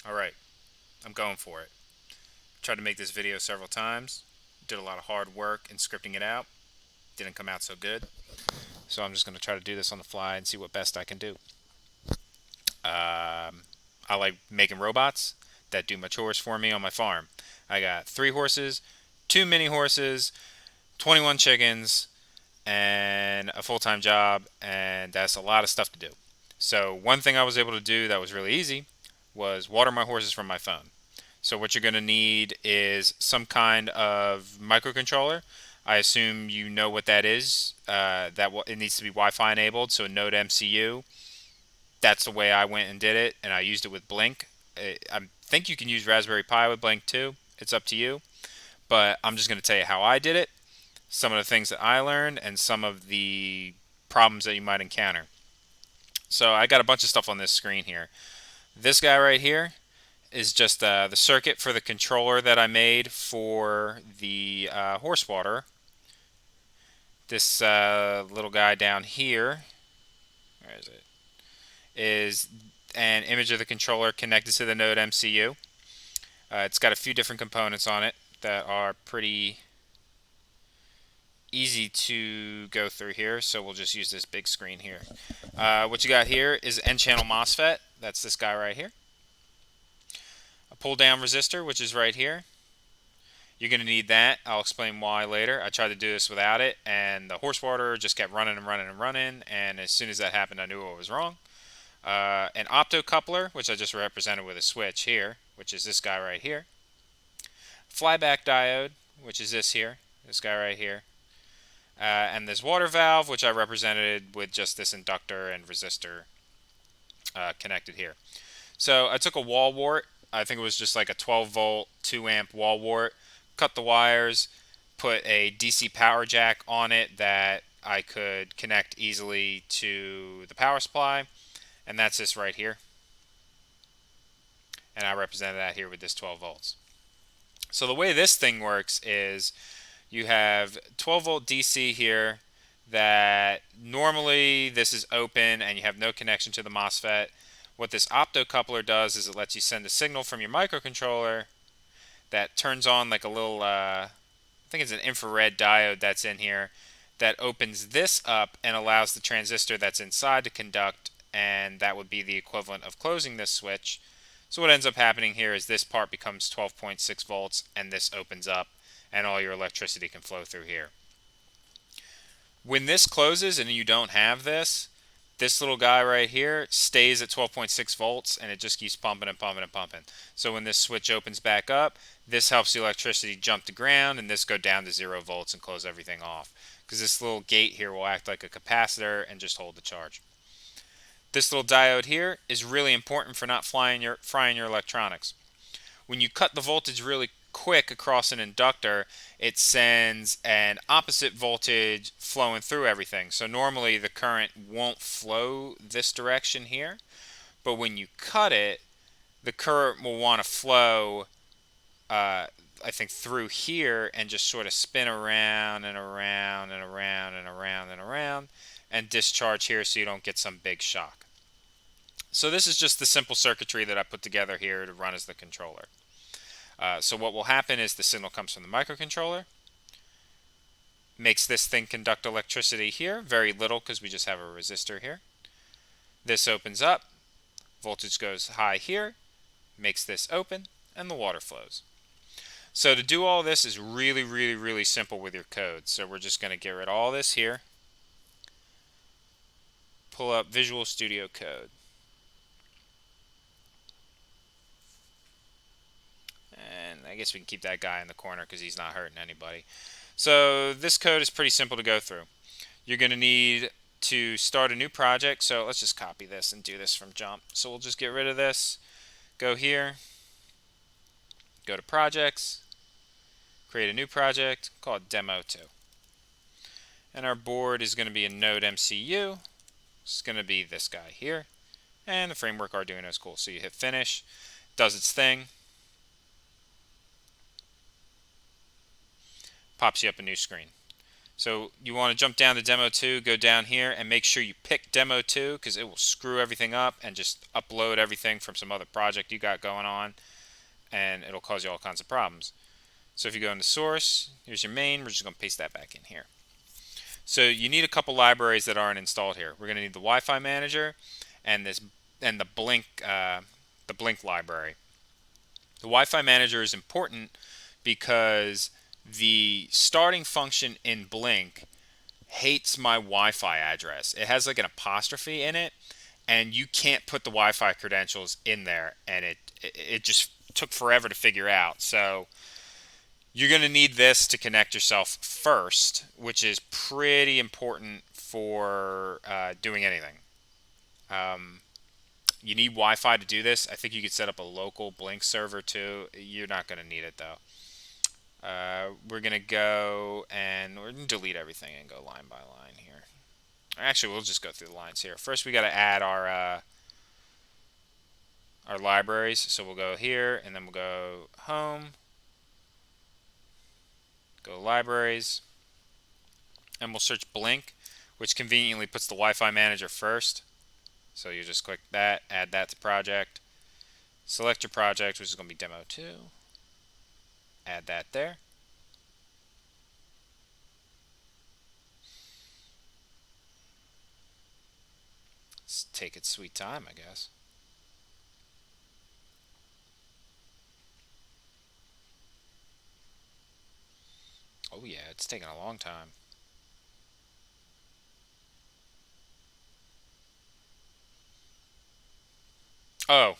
Alright, I'm going for it. Tried to make this video several times. Did a lot of hard work in scripting it out. Didn't come out so good. So I'm just going to try to do this on the fly and see what best I can do. I like making robots that do my chores for me on my farm. I got 3 horses, 2 mini horses, 21 chickens, and a full-time job, and that's a lot of stuff to do. So one thing I was able to do that was really easy was water my horses from my phone. So what you're going to need is some kind of microcontroller. I assume you know what that is. It needs to be Wi-Fi enabled, so Node MCU. That's the way I went and did it, and I used it with Blink. I think you can use Raspberry Pi with Blink too. It's up to you, but I'm just going to tell you how I did it, some of the things that I learned, and some of the problems that you might encounter. So I got a bunch of stuff on this screen here. This guy right here is just the circuit for the controller that I made for the horse water. This little guy down here, where is it, is an image of the controller connected to the Node MCU. It's got a few different components on it that are pretty easy to go through here, so we'll just use this big screen here. What you got here is N-channel MOSFET. That's this guy right here. A pull-down resistor, which is right here. You're going to need that. I'll explain why later. I tried to do this without it, and the horse water just kept running and running and running, and as soon as that happened, I knew what was wrong. An optocoupler, which I just represented with a switch here, which is this guy right here. Flyback diode, which is this guy right here. And this water valve, which I represented with just this inductor and resistor connected here. So I took a wall wart. I think it was just like a 12 volt, 2 amp wall wart. Cut the wires, put a DC power jack on it that I could connect easily to the power supply. And that's this right here. And I represented that here with this 12 volts. So the way this thing works is you have 12 volt DC here that normally this is open and you have no connection to the MOSFET. What this optocoupler does is it lets you send a signal from your microcontroller that turns on like a little, I think it's an infrared diode that's in here that opens this up and allows the transistor that's inside to conduct, and that would be the equivalent of closing this switch. So what ends up happening here is this part becomes 12.6 volts and this opens up and all your electricity can flow through here. When this closes and you don't have this, this little guy right here stays at 12.6 volts and it just keeps pumping and pumping and pumping. So when this switch opens back up, this helps the electricity jump to ground and this go down to 0 volts and close everything off. Because this little gate here will act like a capacitor and just hold the charge. This little diode here is really important for not frying your electronics. When you cut the voltage really quick across an inductor, it sends an opposite voltage flowing through everything. So normally the current won't flow this direction here, but when you cut it, the current will want to flow, I think, through here and just sort of spin around and around and around and around and around and discharge here so you don't get some big shock. So this is just the simple circuitry that I put together here to run as the controller. So what will happen is the signal comes from the microcontroller, makes this thing conduct electricity here, very little because we just have a resistor here. This opens up, voltage goes high here, makes this open, and the water flows. So to do all this is really, really, really simple with your code. So we're just going to get rid of all this here, pull up Visual Studio Code. And I guess we can keep that guy in the corner because he's not hurting anybody. So this code is pretty simple to go through. You're going to need to start a new project. So let's just copy this and do this from jump. So we'll just get rid of this. Go here. Go to projects. Create a new project. Call it Demo 2. And our board is going to be a Node MCU. It's going to be this guy here. And the framework Arduino is cool. So you hit finish. Does its thing. Pops you up a new screen. So you want to jump down to demo 2, go down here, and make sure you pick demo 2 because it will screw everything up and just upload everything from some other project you got going on, and it'll cause you all kinds of problems. So if you go into source, here's your main. We're just going to paste that back in here. So you need a couple libraries that aren't installed here. We're going to need the Wi-Fi manager and the Blink library. The Wi-Fi manager is important because the starting function in Blink hates my Wi-Fi address. It has like an apostrophe in it, and you can't put the Wi-Fi credentials in there, and it just took forever to figure out. So you're going to need this to connect yourself first, which is pretty important for doing anything. You need Wi-Fi to do this. I think you could set up a local Blink server too. You're not going to need it though. We're going to go and we're going to delete everything and go line by line here. Actually, we'll just go through the lines here. First, we got to add our libraries. So we'll go here and then we'll go home, go libraries, and we'll search Blink, which conveniently puts the Wi-Fi manager first. So you just click that, add that to project, select your project, which is going to be demo 2, add that there. Let's take its sweet time, I guess. Oh yeah, it's taking a long time. Oh,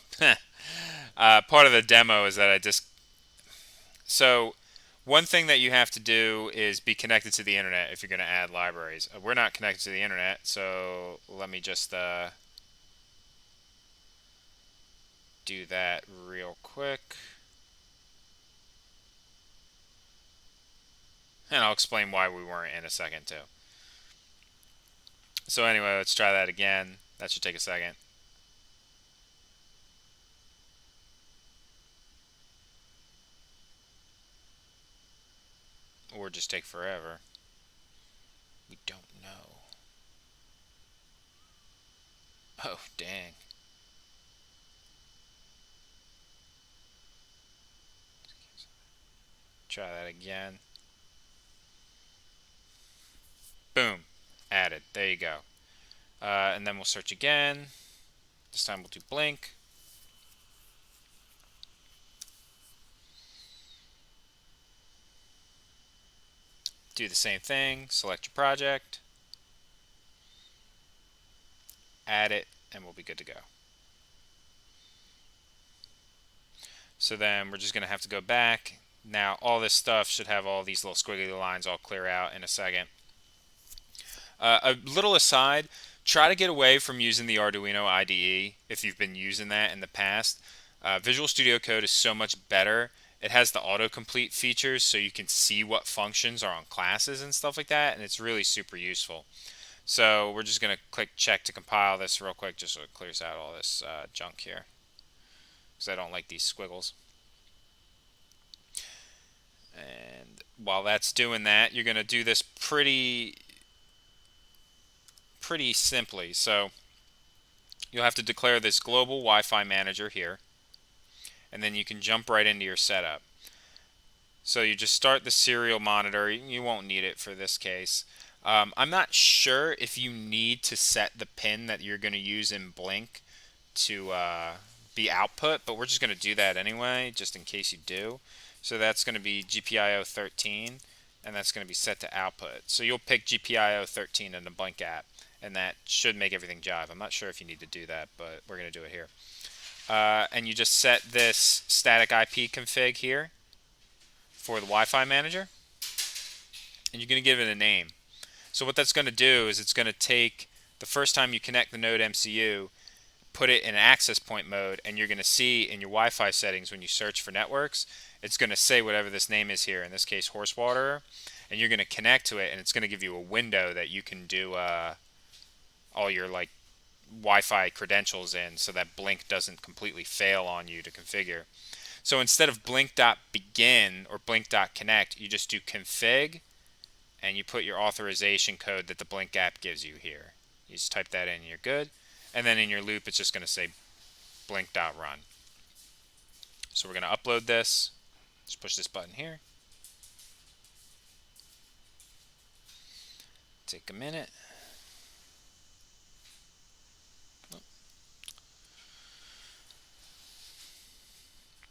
part of the demo is that so one thing that you have to do is be connected to the internet if you're going to add libraries. We're not connected to the internet, so let me just do that real quick. And I'll explain why we weren't in a second too. So anyway, let's try that again. That should take a second. Or just take forever. We don't know. Oh, dang. Try that again. Boom. Added. There you go. And then we'll search again. This time we'll do Blink. Do the same thing. Select your project. Add it, and we'll be good to go. So then we're just going to have to go back. Now all this stuff should have all these little squiggly lines all clear out in a second. A little aside, try to get away from using the Arduino IDE if you've been using that in the past. Visual Studio Code is so much better. It has the autocomplete features so you can see what functions are on classes and stuff like that, and it's really super useful. So we're just going to click check to compile this real quick just so it clears out all this junk here, because I don't like these squiggles. And while that's doing that, you're going to do this pretty simply. So you'll have to declare this global Wi-Fi manager here, and then you can jump right into your setup. So you just start the serial monitor. You won't need it for this case. I'm not sure if you need to set the pin that you're going to use in Blink to be output, but we're just going to do that anyway, just in case you do. So that's going to be GPIO 13, and that's going to be set to output. So you'll pick GPIO 13 in the Blink app, and that should make everything jive. I'm not sure if you need to do that, but we're going to do it here. And you just set this static IP config here for the Wi-Fi manager, and you're going to give it a name. So what that's going to do is it's going to take the first time you connect the Node MCU, put it in access point mode, and you're going to see in your Wi-Fi settings when you search for networks, it's going to say whatever this name is here, in this case Horsewater, and you're going to connect to it, and it's going to give you a window that you can do all your like Wi-Fi credentials in, so that Blink doesn't completely fail on you to configure. So instead of blink.begin or blink.connect, you just do config and you put your authorization code that the Blink app gives you here. You just type that in and you're good. And then in your loop, it's just going to say blink.run. So we're going to upload this. Just push this button here. Take a minute.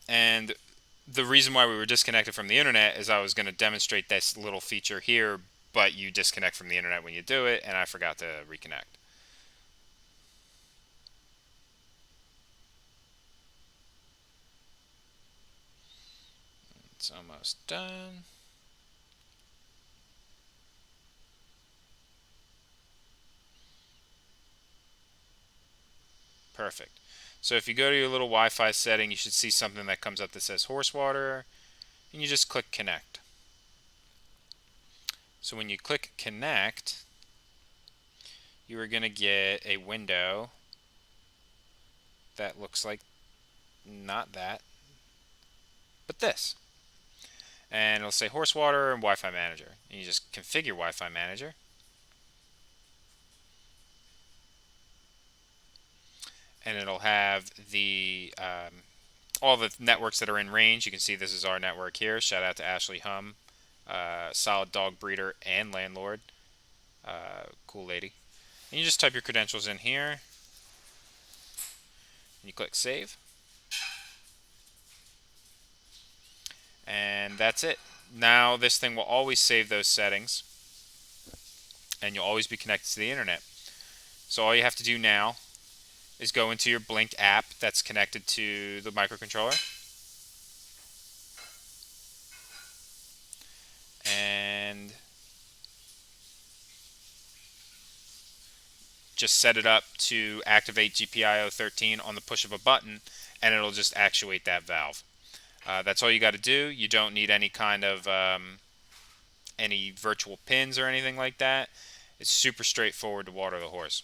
And the reason why we were disconnected from the internet is I was going to demonstrate this little feature here, but you disconnect from the internet when you do it, and I forgot to reconnect. It's almost done. Perfect. So if you go to your little Wi-Fi setting, you should see something that comes up that says Horsewater, and you just click connect. So when you click connect, you are going to get a window that looks like not that, but this. And it'll say Horsewater and Wi-Fi Manager. And you just configure Wi-Fi Manager. And it'll have the all the networks that are in range. You can see this is our network here. Shout out to Ashley Hum, solid dog breeder and landlord. Cool lady. And you just type your credentials in here. And you click save. And that's it. Now this thing will always save those settings. And you'll always be connected to the internet. So all you have to do now is go into your Blink app that's connected to the microcontroller. And just set it up to activate GPIO 13 on the push of a button, and it'll just actuate that valve. That's all you got to do. You don't need any kind of any virtual pins or anything like that. It's super straightforward to water the horse.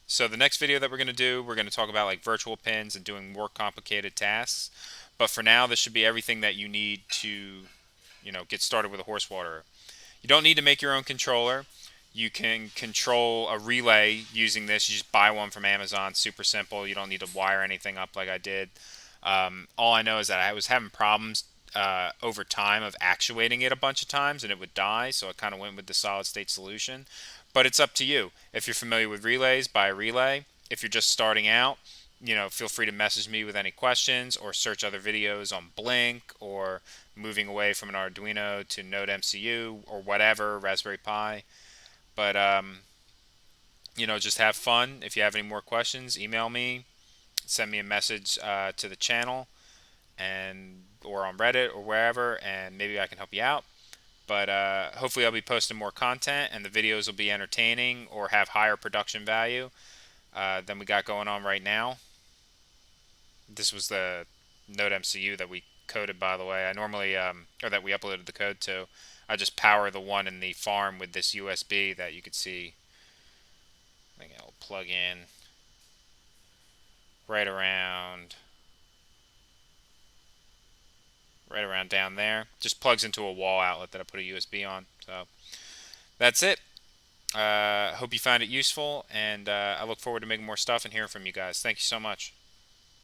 So the next video that we're going to do, we're going to talk about like virtual pins and doing more complicated tasks. But for now, this should be everything that you need to, get started with a horse waterer. You don't need to make your own controller. You can control a relay using this. You just buy one from Amazon. Super simple. You don't need to wire anything up like I did. All I know is that I was having problems over time of actuating it a bunch of times, and it would die. So I kind of went with the solid state solution. But it's up to you. If you're familiar with relays, buy a relay. If you're just starting out, feel free to message me with any questions or search other videos on Blink or moving away from an Arduino to Node MCU or whatever, Raspberry Pi. But, just have fun. If you have any more questions, email me, send me a message to the channel or on Reddit or wherever, and maybe I can help you out. But hopefully I'll be posting more content, and the videos will be entertaining or have higher production value than we got going on right now. This was the Node MCU that we coded, by the way. I normally, or that we uploaded the code to. I just power the one in the farm with this USB that you could see. I think it'll plug in right around down there. Just plugs into a wall outlet that I put a USB on. So that's it. Hope you found it useful, and I look forward to making more stuff and hearing from you guys. Thank you so much.